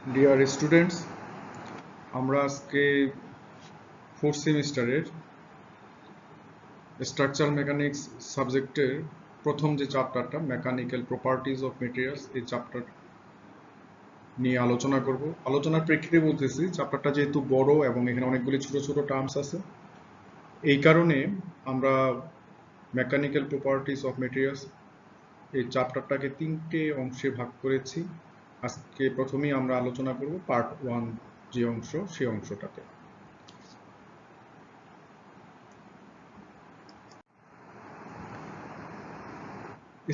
Dear students, আমরা আজকে fourth সেমিস্টারের স্ট্রাকচারাল মেকানিক্স সাবজেক্টের প্রথম যে চ্যাপ্টারটা মেকানিক্যাল প্রপার্টিজ অফ মেটেরিয়ালস, এই চ্যাপ্টার নিয়ে আলোচনা করব। আলোচনার প্রেক্ষিতে বলতেছি, চ্যাপ্টারটা যেহেতু বড় এবং এখানে অনেকগুলি ছোট ছোট টার্মস আছে, এই কারণে আমরা মেকানিক্যাল প্রপার্টিজ অফ মেটেরিয়ালস এই চ্যাপ্টারটাকে 3টে অংশে ভাগ করেছি। আজকে প্রথমেই আমরা আলোচনা করব পার্ট 1 যে অংশ, সেই অংশটাতে।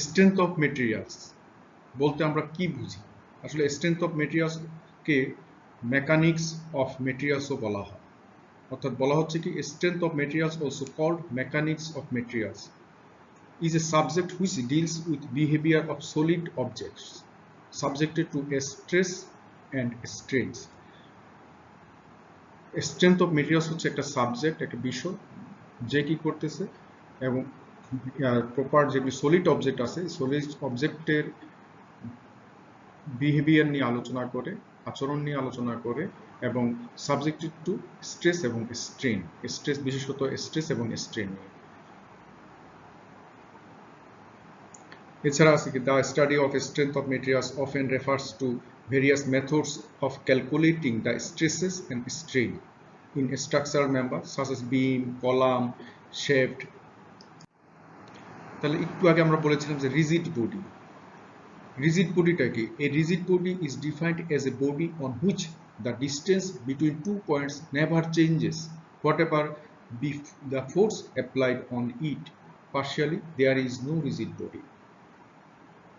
স্ট্রেংথ অফ মেটেরিয়ালস বলতে আমরা কি বুঝি? আসলে স্ট্রেংথ অফ মেটেরিয়ালসকে মেকানিক্স অফ মেটেরিয়ালসও বলা হয়, অর্থাৎ বলা হচ্ছে কি strength of materials also called mechanics of materials is a subject which deals with behavior of solid objects subjected to stress and strains. Strength of materials হচ্ছে একটা সাবজেক্ট, একটা বিষয় যে কি করতেছে এবং প্রপার যেগুলি সলিড অবজেক্ট আছে, সলিড অবজেক্টের বিহেভিয়ার নিয়ে আলোচনা করে, আচরণ নিয়ে আলোচনা করে, এবং সাবজেক্টেড টু স্ট্রেস এবং স্ট্রেন, স্ট্রেস বিশেষত স্ট্রেস এবং স্ট্রেন নিয়ে। এছাড়া আছে কি the study of strength of materials often refers to various methods of calculating the stresses and strain in structural member such as beam, column, shaft. তাহলে একটু আগে আমরা বলেছিলাম যে রিজিড বডি। Rigid body কি? A rigid body is defined as a body on which the distance between 2 points never changes whatever be the force applied on it. Partially, there is no rigid body.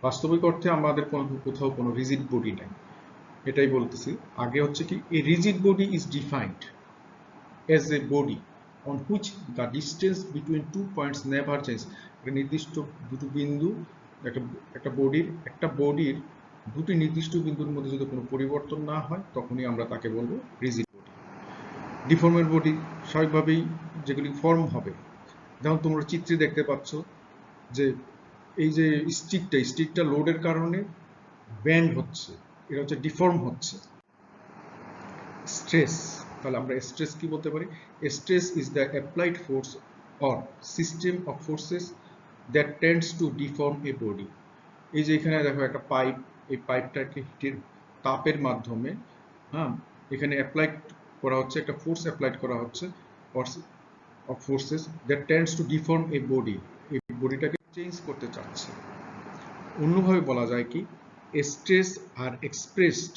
বাস্তবিক অর্থে আমাদের কোথাও কোনো rigid body নাই, এটাই বলতেছি। আগে হচ্ছে কি a rigid body is defined as a body on which the distance between 2 points never changes. নির্দিষ্ট দুটো বিন্দু, একটা বডির দুটি নির্দিষ্ট বিন্দুর মধ্যে যদি কোনো পরিবর্তন না হয়, তখনই আমরা তাকে বলবো রিজিড বডি। ডিফর্মেড বডি স্বাভাবিকভাবেই যেগুলি ফর্ম হবে, যেমন তোমরা চিত্রে দেখতে পাচ্ছ যে এই যে স্টিকটা লোডের কারণে ব্যান্ড হচ্ছে, এটা হচ্ছে ডিফর্ম হচ্ছে। স্ট্রেস, তাহলে আমরা স্ট্রেস কি বলতে পারি? Stress is the applied force or system of forces that tends to deform a body. এই যে এখানে দেখো একটা পাইপ, এই পাইপটাকে হিটের তাপের মাধ্যমে এখানে অ্যাপ্লাইড করা হচ্ছে, একটা ফোর্স অ্যাপ্লাইড করা হচ্ছে of forces that tends to deform a body, এই বডিটাকে চেঞ্জ করতে চাচ্ছে। অন্যভাবে বলা যায় কি stress are expressed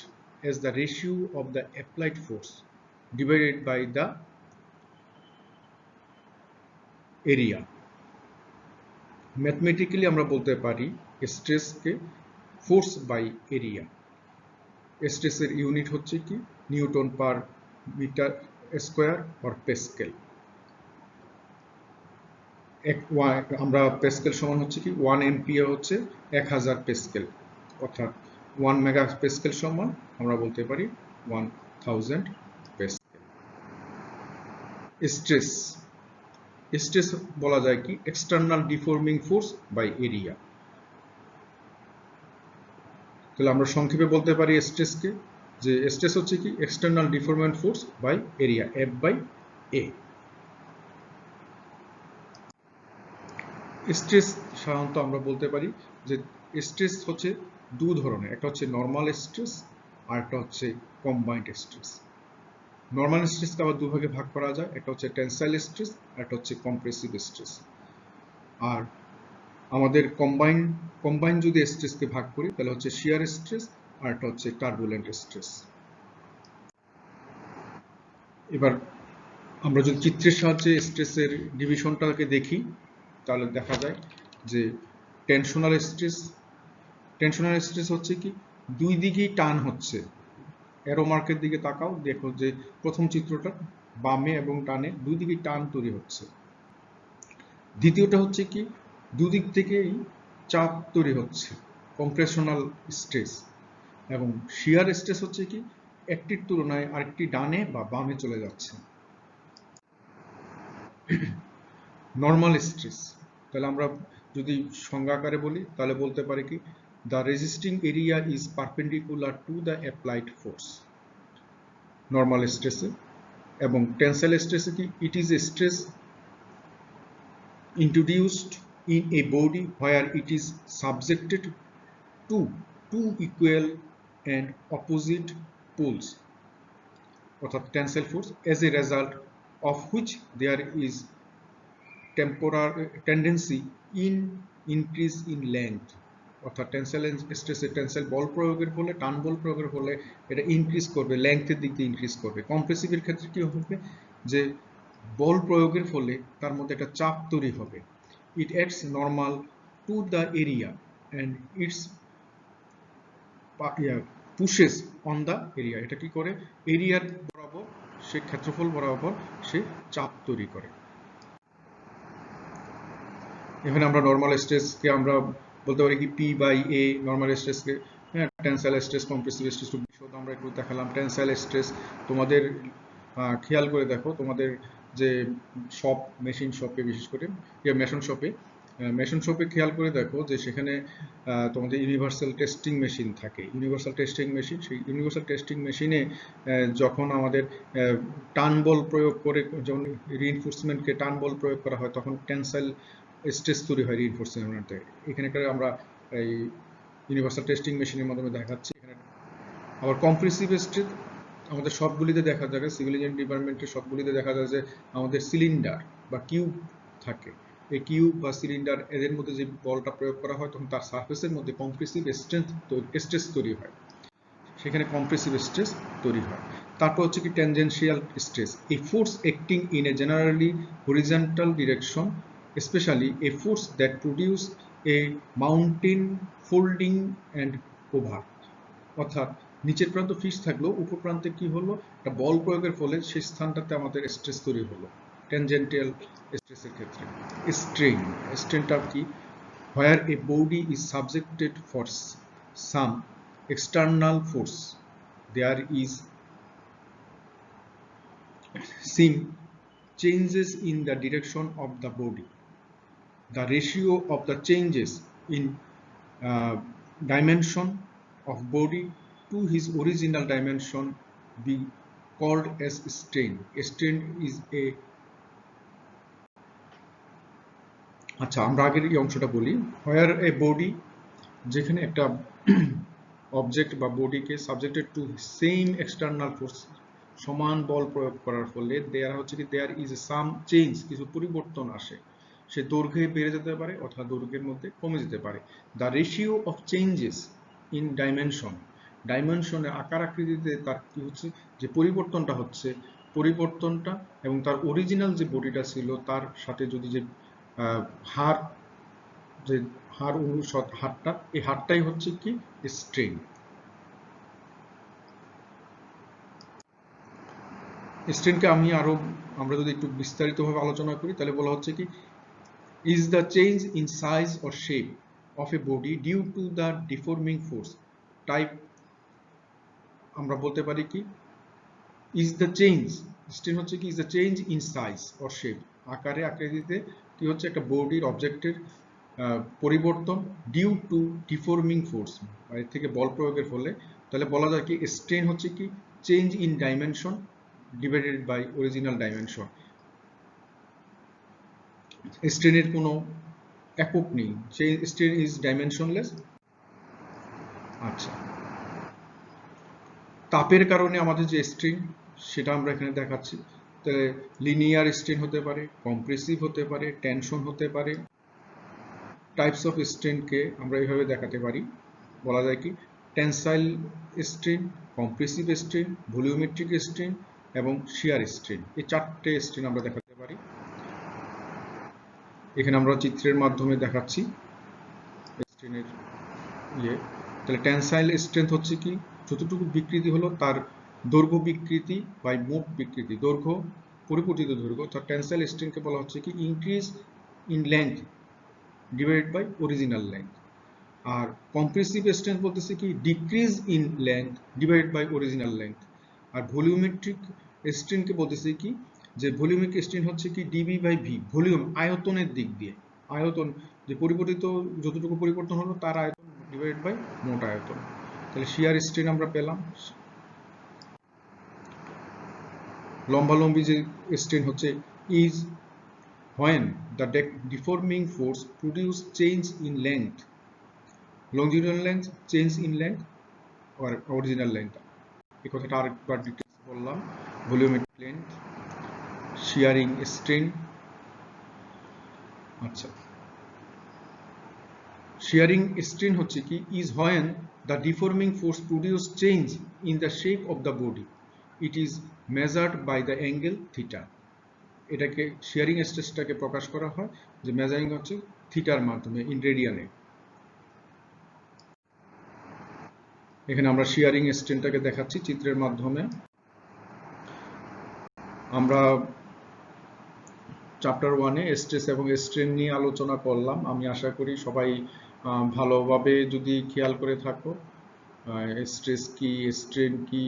as the ratio of the applied force divided by the area. Mathematically আমরা বলতে পারি স্ট্রেসকে ফোর্স বাই এরিয়া। স্ট্রেসের ইউনিট হচ্ছে কি newton per metre square or pascal. আমরা প্যাসকেল সমান হচ্ছে কি 1 এম্পিয়ার হচ্ছে 1000 প্যাসকেল, অর্থাৎ 1 মেগা প্যাসকেল সমান আমরা বলতে পারি 1000 প্যাসকেল। স্ট্রেস বলা যায় কি external deforming force by area. তাহলে আমরা সংক্ষেপে বলতে পারি স্ট্রেসকে, যে স্ট্রেস হচ্ছে কি external deforming force by area, F by A. Stress সাধারণত আমরা বলতে পারি যে স্ট্রেস হচ্ছে দু ধরনের, একটা হচ্ছে নর্মাল স্ট্রেস আর একটা হচ্ছে কম্বাইন্ড স্ট্রেস। নর্মাল স্ট্রেসকে আবার দুভাগে ভাগ করা যায়, একটা হচ্ছে টেনসাইল স্ট্রেস আর একটা হচ্ছে কম্প্রেসিভ স্ট্রেস। আর আমাদের কম্বাইন যদি স্ট্রেসকে ভাগ করি তাহলে হচ্ছে শিয়ার স্ট্রেস আর একটা হচ্ছে টার্বুলেন্ট স্ট্রেস। এবার আমরা যদি চিত্রের সাহায্যে স্ট্রেসের ডিভিশনটাকে দেখি তাহলে দেখা যায় যে টেনশনাল স্ট্রেস হচ্ছে কি দুই দিকেই টান হচ্ছে। অ্যারো মার্কের দিকে তাকাও, দেখো যে প্রথম চিত্রটা বামে এবং ডানে দুই দিকেই টান তৈরি হচ্ছে। দ্বিতীয়টা হচ্ছে কি দুদিক থেকেই চাপ তৈরি হচ্ছে, কম্প্রেশনাল স্ট্রেস। এবং শিয়ার স্ট্রেস হচ্ছে কি একটির তুলনায় আরেকটি ডানে বা বামে চলে যাচ্ছে। নর্মাল স্ট্রেস, তাহলে আমরা যদি সংজ্ঞা আকারে বলি তাহলে বলতে পারি কি the resisting area is perpendicular to the applied force. Normal stress এবং tensile stress কি it is a stress introduced in a body where it is subjected to two equal and opposite poles অর্থাৎ tensile force as a result of which there is temporary tendency in increase in length অর্থাৎ tensile স্ট্রেসে tensile বল প্রয়োগের ফলে টান বল প্রয়োগের ফলে এটা increase করবে, লেংথের দিক দিয়ে ইনক্রিজ করবে। কম্প্রেসিভের ক্ষেত্রে কি হবে যে বল প্রয়োগের ফলে তার মধ্যে একটা চাপ তৈরি হবে। It acts normal to the area and it's pushes on the area, এটা কি করে এরিয়ার বরাবর সে ক্ষেত্রফল বরাবর সে চাপ তৈরি করে। এখানে আমরা নর্মাল স্ট্রেসকে আমরা বলতে পারি কি পি বাই এ, নর্মাল স্ট্রেসকে হ্যাঁ টেনসাইল স্ট্রেস কম্প্রেসিভ স্ট্রেস বিশদ আমরা একটু দেখালাম। টেনসাইল স্ট্রেস তোমাদের খেয়াল করে দেখো তোমাদের যে শপ মেশিন শপে বিশেষ করে মেশিন শপে খেয়াল করে দেখো যে সেখানে তোমাদের ইউনিভার্সাল টেস্টিং মেশিন থাকে। ইউনিভার্সাল টেস্টিং মেশিন, সেই ইউনিভার্সাল টেস্টিং মেশিনে যখন আমাদের টান বল প্রয়োগ করে যখন রিইনফোর্সমেন্টকে টান বল প্রয়োগ করা হয় তখন টেনসাইল স্ট্রেস তৈরি হয় রিইনফোর্সমেন্টে। এখানে আমরা এই ইউনিভার্সাল টেস্টিং মেশিনের মাধ্যমে দেখাচ্ছি। এখানে আবার কম্প্রেসিভ স্ট্রেস আমাদের সবগুলিতে দেখা যায়, সিভিল ইঞ্জিনিয়ারিং ডিপার্টমেন্টের সবগুলিতে দেখা যায় যে আমাদের সিলিন্ডার বা কিউব থাকে। এই কিউব বা সিলিন্ডার এদের মধ্যে যে বলটা প্রয়োগ করা হয় তখন তার সারফেসের মধ্যে কম্প্রেসিভ স্ট্রেস তৈরি হয়, সেখানে কম্প্রেসিভ স্ট্রেস তৈরি হয়। তারপর হচ্ছে কি tangential stress, A force acting in a generally horizontal direction, especially a force that produce a mountain folding and over, অর্থাৎ নিচের প্রান্ত ফিক্স থাকলেও উপর প্রান্তে কি হলো একটা বল প্রয়োগের ফলে সেই স্থানটাতে আমাদের স্ট্রেস তৈরি হলো। ট্যানজেন্টিয়াল স্ট্রেসের ক্ষেত্রে স্ট্রেনটা কি where a body is subjected for some external force there is seen changes in the direction of the body. The ratio of the changes in dimension of body to his original dimension be called as strain. Strain is a আচ্ছা আমরা আগের এই অংশটা বলি। where a body, যেখানে একটা object বা বডিকে subjected to same external force, সমান বল প্রয়োগ করার ফলে দেয়ার ইজ সাম চেঞ্জ, কিছু পরিবর্তন আসে, সে দৈর্ঘ্যে বেড়ে যেতে পারে অথবা দৈর্ঘ্যের মধ্যে কমে যেতে পারে। The ratio of changes in ডাইমেনশনে আকার আকৃতিতে তার কি হচ্ছে যে পরিবর্তনটা হচ্ছে, পরিবর্তনটা এবং তার অরিজিনাল যে বডিটা ছিল তার সাথে যদি যে হার অনুষদ হারটা, এই হারটাই হচ্ছে কি স্ট্রেন। স্ট্রেনকে আমরা যদি একটু বিস্তারিতভাবে আলোচনা করি তাহলে বলা হচ্ছে কি is the change in size or shape of a body due to the deforming force type, আমরা বলতে পারি কি is the change, strain হচ্ছে কি is the change in size or shape, আকারে আকৃতিতে কি হচ্ছে একটা বডির অবজেক্টের পরিবর্তন ডিউ টু ডিফর্মিং ফোর্স, এর থেকে বল প্রয়োগের ফলে, তাহলে বলা যায় কি স্ট্রেন হচ্ছে কি change in dimension divided by original dimension. স্ট্রেনের কোনো একক নেই, স্ট্রেন ইজ ডাইমেনশনলেস। আচ্ছা, তাপের কারণে আমাদের যে স্ট্রেন সেটা আমরা এখানে দেখাচ্ছি। তাহলে লিনিয়ার স্ট্রেন হতে পারে, কম্প্রেসিভ হতে পারে, টেনশন হতে পারে। টাইপস অফ স্ট্রেনকে আমরা এইভাবে দেখাতে পারি, বলা যায় কি tensile strain, compressive strain, volumetric strain এবং শিয়ার স্ট্রেন, এই চারটে স্ট্রেন আমরা দেখাতে পারি। এখানে আমরা চিত্রের মাধ্যমে দেখাচ্ছি স্ট্রেনের তাহলে টেনসাইল স্ট্রেংথ হচ্ছে কি যতটুকু বিকৃতি হলো তার দৈর্ঘ্য বিকৃতি বাই মোট বিকৃতি, দৈর্ঘ্য পরিবর্তিত দৈর্ঘ্য, তার টেনসাইল স্ট্রেংথকে বলা হচ্ছে কি increase in length divided by original length. আর কম্প্রেসিভ স্ট্রেংথ বলতেছে কি decrease in length divided by original length. আর ভলিউমেট্রিক স্ট্রেনকে বলতেছে কি যে ভলিউমিক স্ট্রেন হচ্ছে কি ডিবি বাই ভি, ভলিউম আয়তনের দিক দিয়ে, আয়তন যে পরিবর্তিত যতটুকু পরিবর্তন হলো তার আয়তন ডিভাইডেড বাই মোট আয়তন। তাহলে শিয়ার স্ট্রেন আমরা পেলাম। লম্বালম্বি যে স্ট্রেন হচ্ছে is when the deforming force produce change in length, longitudinal length, change in length or original length। এই কথাটা আরেকবার ডিটেইলস বললাম। Volumetric length, শিয়ারিং strain. আচ্ছা, শিয়ারিং স্ট্রেন হচ্ছে কি is when the deforming force produce change in the shape of the body, it is measured by the angle theta। এটাকে শিয়ারিং স্ট্রেসটাকে প্রকাশ করা হয় যে মেজারিং হচ্ছে থিটার মাধ্যমে ইন রেডিয়ানে। এখানে আমরা শিয়ারিং স্ট্রেনটাকে দেখাচ্ছি চিত্রের মাধ্যমে। আমরা চ্যাপ্টার 1-এ স্ট্রেস এবং স্ট্রেন নিয়ে আলোচনা করলাম। আমি আশা করি সবাই ভালোভাবে যদি খেয়াল করে থাকো, স্ট্রেস কি, স্ট্রেন কি,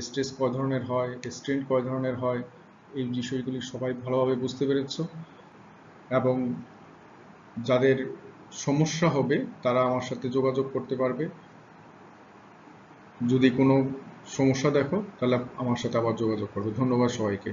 স্ট্রেস কয় ধরনের হয়, স্ট্রেন কয় ধরনের হয়, এই বিষয়গুলি সবাই ভালোভাবে বুঝতে পেরেছ। এবং যাদের সমস্যা হবে তারা আমার সাথে যোগাযোগ করতে পারবে। যদি কোনো সমস্যা দেখো তাহলে আমার সাথে আবার যোগাযোগ করবে। ধন্যবাদ সবাইকে।